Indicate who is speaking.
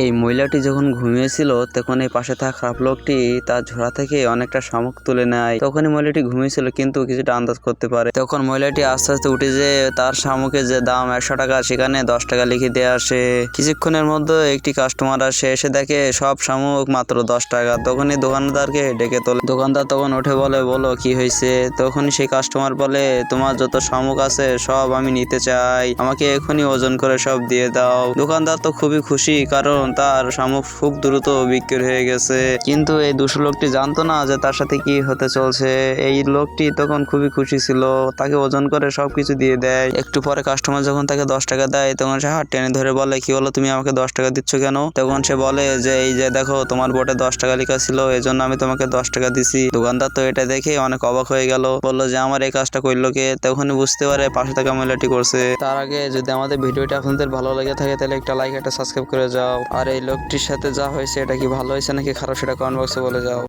Speaker 1: এই মহিলাটি যখন ঘুমিয়েছিল তখন এই পাশে থাকা খারাপ লোকটি তার ঝোড়া থেকে অনেকটা শামুক তুলে নেয়। তখনই মহিলাটি ঘুমিয়েছিল কিন্তু কিছুটা আন্দাজ করতে পারে। তখন মহিলাটি আস্তে আস্তে উঠে যে তার শামুকের যে দাম 100 টাকা সেখানে 10 টাকা লিখে দিয়ে আসে। কিছুক্ষণের মধ্যে একটি কাস্টমার আসে, এসে দেখে সব শামুক মাত্র 10 টাকা। তখনই দোকানদারকে ডেকে তোলে। দোকানদার তখন উঠে বলে, বলো কি হয়েছে? তখনই সেই কাস্টমার বলে, তোমার যত শামুক আছে সব আমি নিতে চাই, আমাকে এখনই ওজন করে সব দিয়ে দাও। দোকানদার তো খুবই খুশি, কারণ তার শামুক খুব দ্রুত বিক্রি হয়ে গেছে। কিন্তু এই দুষ্ট লোকটি জানতো না যে তার সাথে কি হতে চলছে। এই লোকটি তখন খুবই খুশি ছিল, তাকে ওজন করে সবকিছু দিয়ে দেয়। একটু পরে কাস্টমার যখন তাকে 10 টাকা দেয় তখন সে হাত টেনে ধরে বলে, কি হলো, তুমি আমাকে 10 টাকা দিচ্ছ কেন? তখন সে বলে যে এই যে দেখো তোমার বোর্ডে 10 টাকা লেখা ছিল, এজন্য আমি তোমাকে 10 টাকা দিছি। দোকানদার তো এটা দেখে অনেক অবাক হয়ে গেল, বললো যে আমার এই কাজটা করলো কে? তখনই বুঝতে পারে পাশে থাকা মহিলাটি করছে। তার আগে যদি আমাদের ভিডিওটি আপনাদের ভালো লেগে থাকে তাহলে একটা লাইক একটা সাবস্ক্রাইব করে যাও। আর এই লোকটির সাথে যা হয়েছে এটা কি ভালো হয়েছে নাকি খারাপ সেটা কমেন্ট বক্সে বলে যাও।